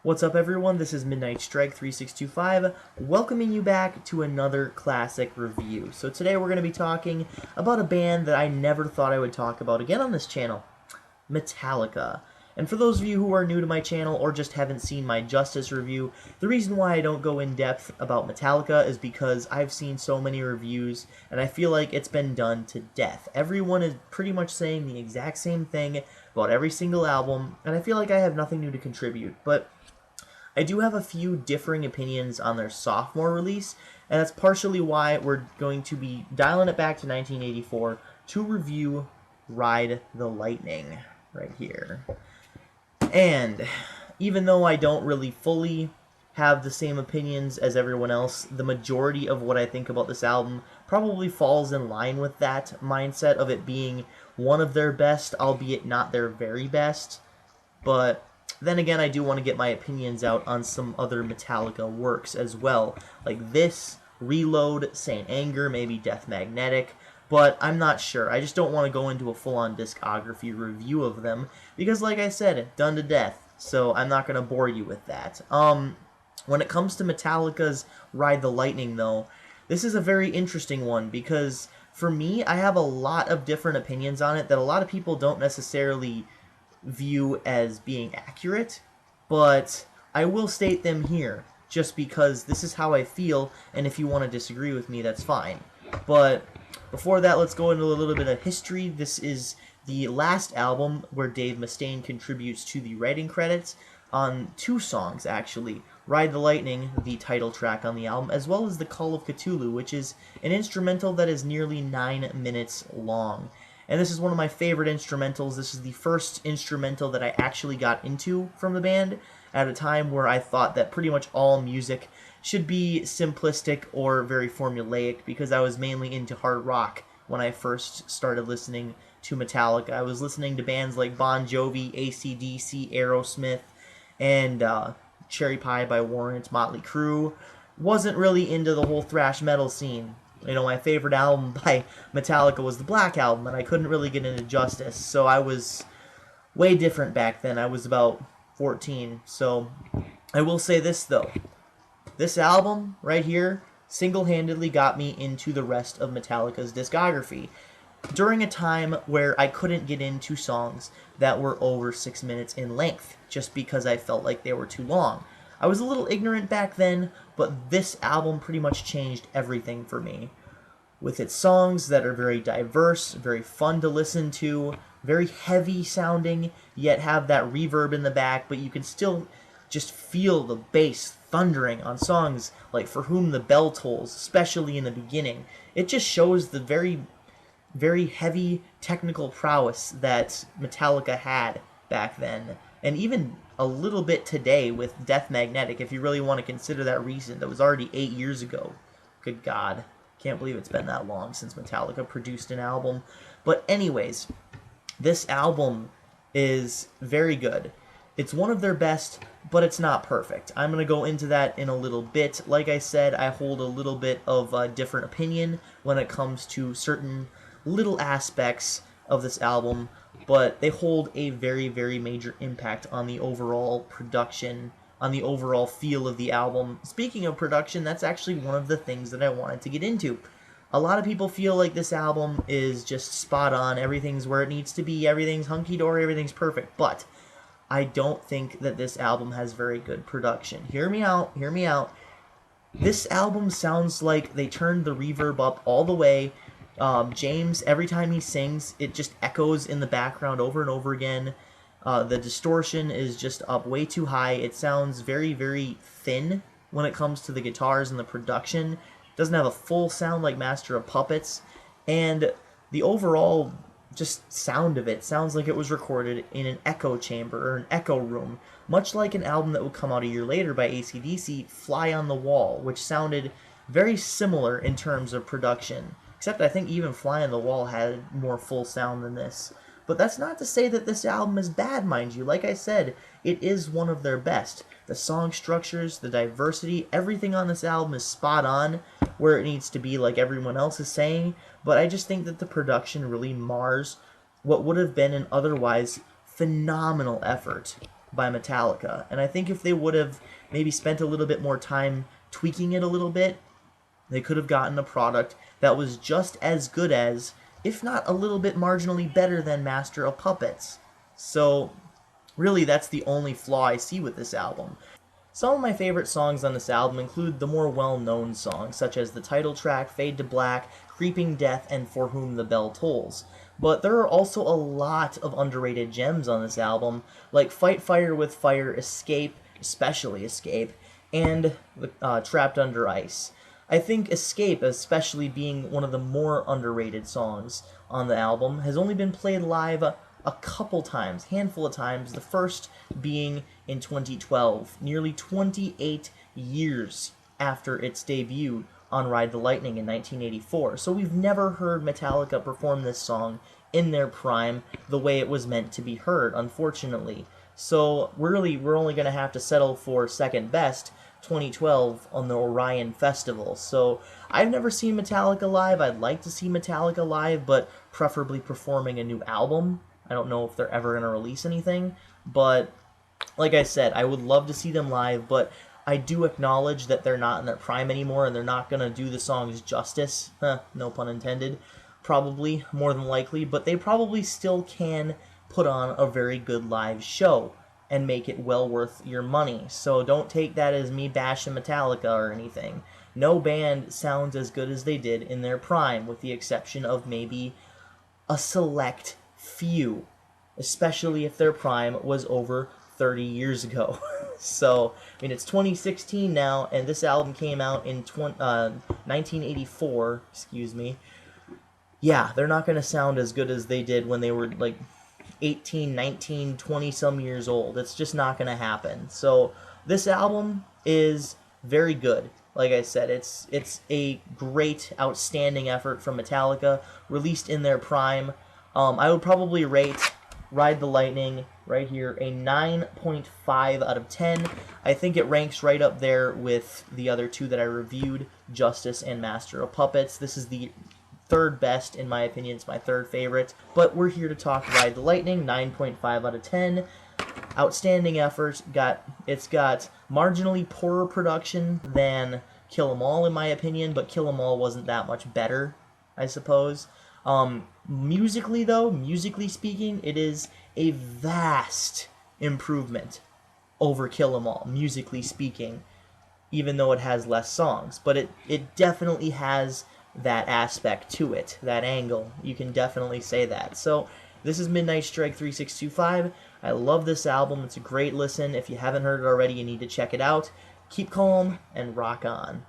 What's up everyone, this is Midnight Strike 3625, welcoming you back to another classic review. So today we're going to be talking about a band that I never thought I would talk about again on this channel, Metallica. And for those of you who are new to my channel or just haven't seen my Justice review, the reason why I don't go in depth about Metallica is because I've seen so many reviews and I feel like it's been done to death. Everyone is pretty much saying the exact same thing about every single album, and I feel like I have nothing new to contribute. But I do have a few differing opinions on their sophomore release, and that's partially why we're going to be dialing it back to 1984 to review Ride the Lightning right here. And even though I don't really fully have the same opinions as everyone else, the majority of what I think about this album probably falls in line with that mindset of it being one of their best, albeit not their very best. But then again, I do want to get my opinions out on some other Metallica works as well, like this, Reload, Saint Anger, maybe Death Magnetic, but I'm not sure. I just don't want to go into a full-on discography review of them, because like I said, done to death, so I'm not going to bore you with that. When it comes to Metallica's Ride the Lightning, though, this is a very interesting one, because for me, I have a lot of different opinions on it that a lot of people don't necessarily view as being accurate, but I will state them here just because this is how I feel, and if you want to disagree with me, that's fine. But before that, let's go into a little bit of history. This is the last album where Dave Mustaine contributes to the writing credits on two songs, actually. Ride the Lightning, the title track on the album, as well as The Call of Cthulhu, which is an instrumental that is nearly 9 minutes long. And this is one of my favorite instrumentals. This is the first instrumental that I actually got into from the band at a time where I thought that pretty much all music should be simplistic or very formulaic, because I was mainly into hard rock when I first started listening to Metallica. I was listening to bands like Bon Jovi, AC/DC, Aerosmith, and Cherry Pie by Warrant, Motley Crue. Wasn't really into the whole thrash metal scene. You know, my favorite album by Metallica was the Black Album, and I couldn't really get into Justice, so I was way different back then. I was about 14, so I will say this, though. This album right here single-handedly got me into the rest of Metallica's discography during a time where I couldn't get into songs that were over 6 minutes in length, just because I felt like they were too long. I was a little ignorant back then, but this album pretty much changed everything for me. With its songs that are very diverse, very fun to listen to, very heavy sounding, yet have that reverb in the back, but you can still just feel the bass thundering on songs like For Whom the Bell Tolls, especially in the beginning. It just shows the very, very heavy technical prowess that Metallica had back then. And even a little bit today with Death Magnetic, if you really want to consider that recent. That was already 8 years ago. Good God. Can't believe it's been that long since Metallica produced an album. But anyways, this album is very good. It's one of their best, but it's not perfect. I'm going to go into that in a little bit. Like I said, I hold a little bit of a different opinion when it comes to certain little aspects of this album, but they hold a very, very major impact on the overall production, on the overall feel of the album. Speaking of production, that's actually one of the things that I wanted to get into. A lot of people feel like this album is just spot on, everything's where it needs to be, everything's hunky-dory, everything's perfect, but I don't think that this album has very good production. Hear me out, hear me out. This album sounds like they turned the reverb up all the way. James, every time he sings, it just echoes in the background over and over again. The distortion is just up way too high. It sounds very, very thin when it comes to the guitars and the production. It doesn't have a full sound like Master of Puppets. And the overall just sound of it sounds like it was recorded in an echo chamber or an echo room, much like an album that would come out a year later by AC/DC, Fly on the Wall, which sounded very similar in terms of production. Except I think even Fly on the Wall had more full sound than this. But that's not to say that this album is bad, mind you. Like I said, it is one of their best. The song structures, the diversity, everything on this album is spot on where it needs to be, like everyone else is saying. But I just think that the production really mars what would have been an otherwise phenomenal effort. by Metallica. And I think if they would have maybe spent a little bit more time tweaking it a little bit, they could have gotten a product that was just as good as, if not a little bit marginally better than, Master of Puppets. So really, that's the only flaw I see with this album. Some of my favorite songs on this album include the more well-known songs, such as the title track, Fade to Black, Creeping Death, and For Whom the Bell Tolls. But there are also a lot of underrated gems on this album, like Fight Fire with Fire, Escape, especially Escape, and Trapped Under Ice. I think Escape, especially being one of the more underrated songs on the album, has only been played live a couple times, handful of times, the first being in 2012, nearly 28 years after its debut on Ride the Lightning in 1984. So we've never heard Metallica perform this song in their prime the way it was meant to be heard, unfortunately. So we're only going to have to settle for second best, 2012, on the Orion Festival. So I've never seen Metallica live. I'd like to see Metallica live, but preferably performing a new album. I don't know if they're ever going to release anything, but like I said, I would love to see them live, but I do acknowledge that they're not in their prime anymore, and they're not going to do the songs justice, no pun intended, probably, more than likely, but they probably still can put on a very good live show and make it well worth your money. So don't take that as me bashing Metallica or anything. No band sounds as good as they did in their prime, with the exception of maybe a select few, especially if their prime was over 30 years ago. So, I mean, it's 2016 now, and this album came out in 1984, excuse me. Yeah, they're not going to sound as good as they did when they were, like, 18, 19, 20-some years old. It's just not going to happen. So, this album is very good. Like I said, it's a great, outstanding effort from Metallica, released in their prime. I would probably rate Ride the Lightning right here a 9.5 out of 10. I think it ranks right up there with the other two that I reviewed, Justice and Master of Puppets. This is the third best, in my opinion. It's my third favorite. But we're here to talk Ride the Lightning, 9.5 out of 10. Outstanding effort. It's got marginally poorer production than Kill 'Em All, in my opinion, but Kill 'Em All wasn't that much better, I suppose. Musically, though, musically speaking, it is a vast improvement over Kill 'Em All, musically speaking, even though it has less songs. But it definitely has that aspect to it, that angle. You can definitely say that. So, this is Midnight Strike 3625. I love this album. It's a great listen. If you haven't heard it already, you need to check it out. Keep calm and rock on.